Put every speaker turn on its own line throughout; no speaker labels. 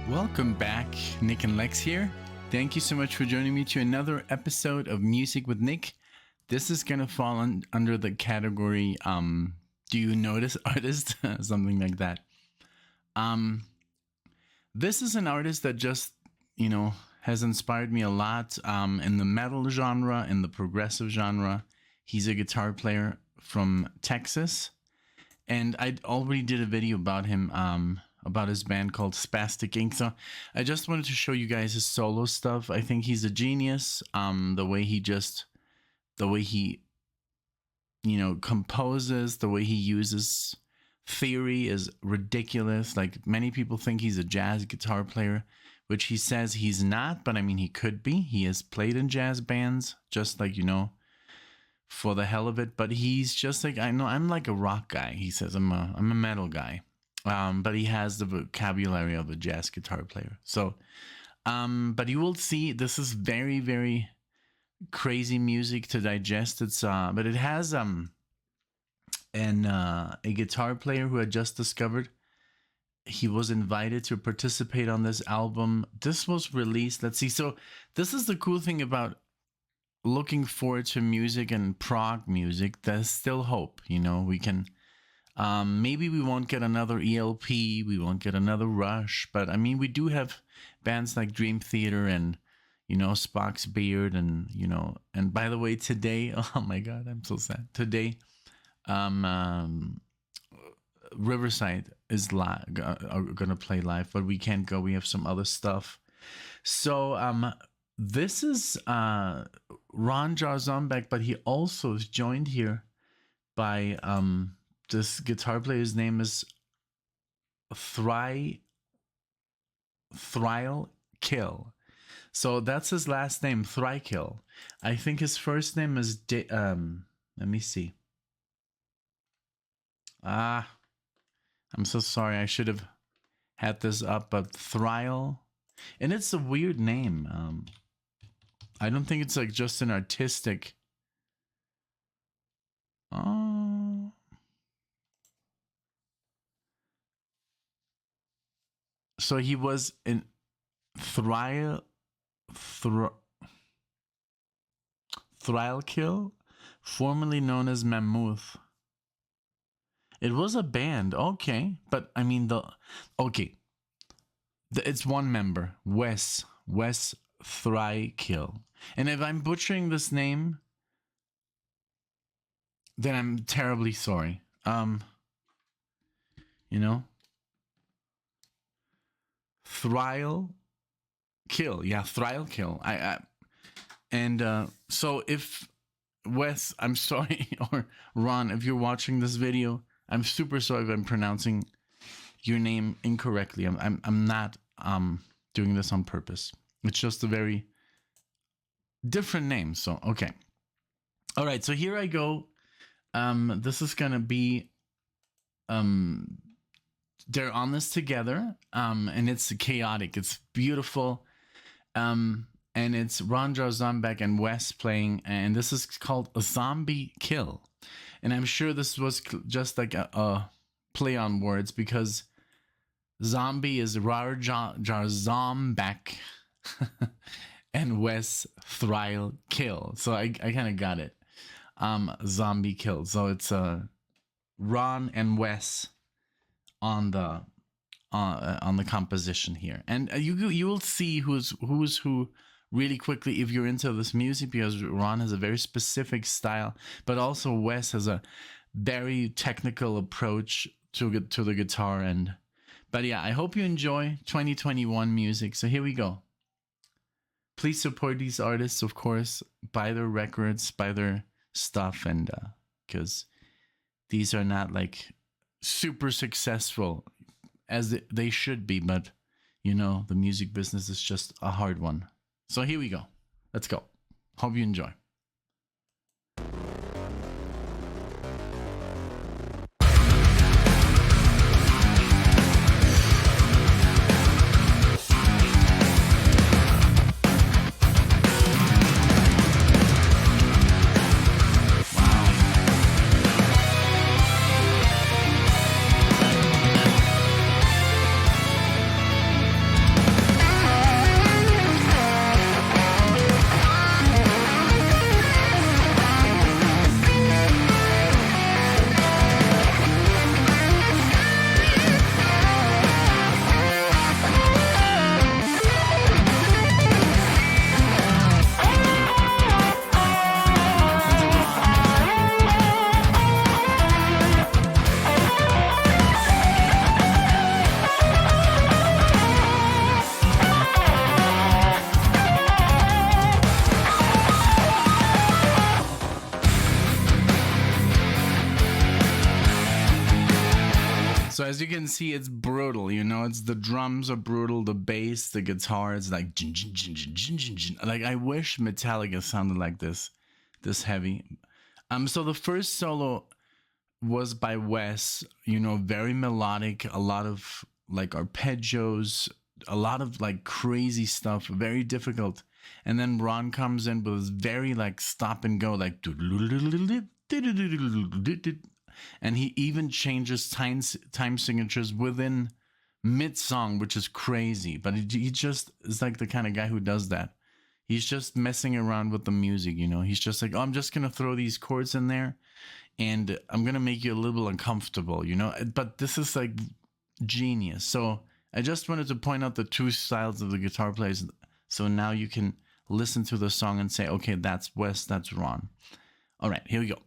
Welcome back, NicknLex here. Thank you so much for joining me to another episode of Music with Nick. This is gonna fall under the category, do you notice artist? Something like that. This is an artist that just, has inspired me a lot in the metal genre, in the progressive genre. He's a guitar player from Texas. And I already did a video about him, about his band called Spastic Inc. So I just wanted to show you guys his solo stuff. I think he's a genius. The way he composes, the way he uses theory is ridiculous. Like, many people think he's a jazz guitar player, which he says he's not, but I mean, he could be. He has played in jazz bands, just like, for the hell of it. But he's just like, I know I'm like a rock guy. He says I'm a metal guy. But he has the vocabulary of a jazz guitar player. So, but you will see this is very, very crazy music to digest. It's but it has a guitar player who I just discovered. He was invited to participate on this album. This was released. Let's see. So this is the cool thing about looking forward to music and prog music. There's still hope. We can. Maybe we won't get another ELP, we won't get another Rush, but I mean, we do have bands like Dream Theater and, Spock's Beard and, and by the way, today, oh my God, I'm so sad. Today, Riverside is are gonna play live, but we can't go. We have some other stuff. So, this is, Ron JARZOMBEK, but he also is joined here by, this guitar player's name is Thrailkill. So that's his last name, Thrailkill. I think his first name is let me see. I'm so sorry. I should have had this up, but Thrail, and it's a weird name. I don't think it's like just an artistic. So he was in Thrailkill, formerly known as Mammoth. It was a band, okay, but I mean it's one member, WES THRAILKILL. And if I'm butchering this name, then I'm terribly sorry. Thrailkill, yeah, Thrailkill. So if Wes, I'm sorry, or Ron, if you're watching this video, I'm super sorry if I'm pronouncing your name incorrectly. I'm not doing this on purpose. It's just a very different name. So okay, all right. So here I go. This is gonna be they're on this together, and it's chaotic. It's beautiful, and it's Ron JARZOMBEK and Wes playing, and this is called a Zombie Kill. And I'm sure this was just like a play on words, because zombie is Ron JARZOMBEK and Wes THRAILKILL. So I kind of got it. Zombie Kill. So it's Ron and Wes on the composition here, and you will see who's who really quickly if you're into this music, because Ron has a very specific style, but also Wes has a very technical approach to the guitar. But yeah, I hope you enjoy 2021 music. So here we go. Please support these artists, of course. Buy their records, buy their stuff, and because these are not like super successful as they should be, but the music business is just a hard one. So here we go. Let's go. Hope you enjoy. So as you can see, it's brutal, you know, it's the drums are brutal, the bass, the guitar, it's like like I wish Metallica sounded like this heavy. So the first solo was by Wes, you know, very melodic, a lot of like arpeggios, a lot of like crazy stuff, very difficult. And then Ron comes in with this very like stop and go, like, and he even changes time signatures within mid song, which is crazy. But he just is like the kind of guy who does that. He's just messing around with the music, you know. He's just like, oh, I'm just gonna throw these chords in there, and I'm gonna make you a little uncomfortable, you know. But this is like genius. So I just wanted to point out the two styles of the guitar players, so now you can listen to the song and say, okay, that's Wes, that's Ron. All right, here we go.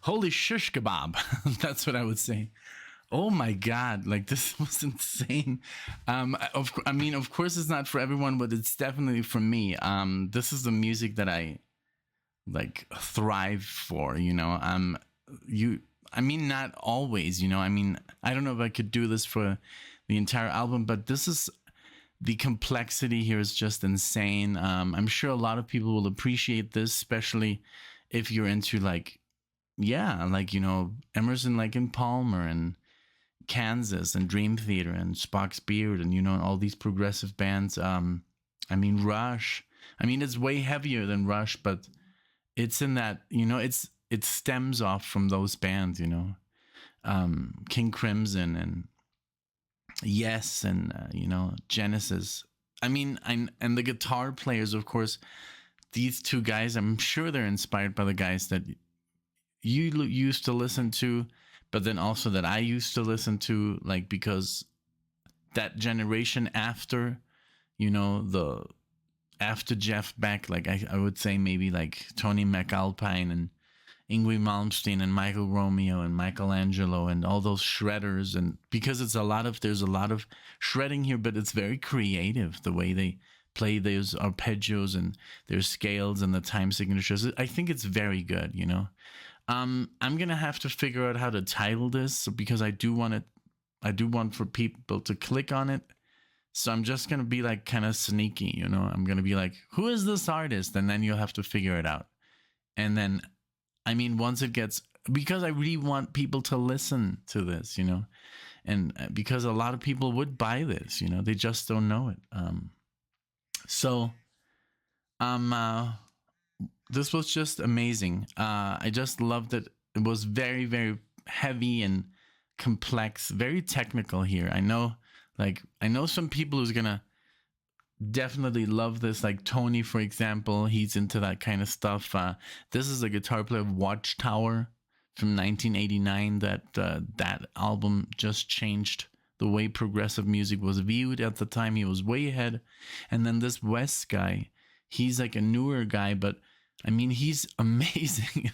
Holy shish kebab. That's what I would say. Oh my god, like this was insane. I mean, of course it's not for everyone, but it's definitely for me. This is the music that I like thrive for, you know. You I mean, not always, you know. I mean, I don't know if I could do this for the entire album, but this is the complexity here is just insane. I'm sure a lot of people will appreciate this, especially if you're into like, yeah, like, you know, Emerson, like in Palmer and Kansas and Dream Theater and Spock's Beard and, you know, all these progressive bands. I mean, Rush. I mean, it's way heavier than Rush, but it's in that, you know, it stems off from those bands, you know, King Crimson and Yes, and you know, Genesis. I mean, and the guitar players, of course, these two guys, I'm sure they're inspired by the guys that you used to listen to, but then also that I used to listen to, like, because that generation after, you know, the after Jeff Beck, like I would say maybe like Tony McAlpine and Yngwie Malmsteen and Michael Romeo and Michelangelo and all those shredders. And because there's a lot of shredding here, but it's very creative the way they play those arpeggios and their scales and the time signatures. I think it's very good, you know. I'm gonna have to figure out how to title this because I do want for people to click on it. So I'm just gonna be like kind of sneaky, you know. I'm gonna be like, who is this artist? And then you'll have to figure it out. And then, I mean, once it gets, because I really want people to listen to this, you know, and because a lot of people would buy this, you know, they just don't know it. So, this was just amazing. I just loved it. It was very, very heavy and complex, very technical here. I know some people who's gonna definitely love this, like Tony, for example. He's into that kind of stuff. This is a guitar player of Watchtower from 1989. That album just changed the way progressive music was viewed at the time. He was way ahead. And then this Wes guy, he's like a newer guy, but I mean, he's amazing.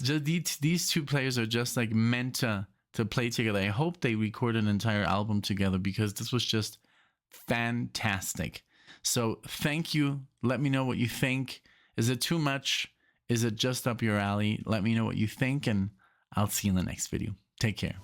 These two players are just like meant to play together. I hope they record an entire album together because this was just fantastic. So thank you. Let me know what you think. Is it too much? Is it just up your alley? Let me know what you think, and I'll see you in the next video. Take care.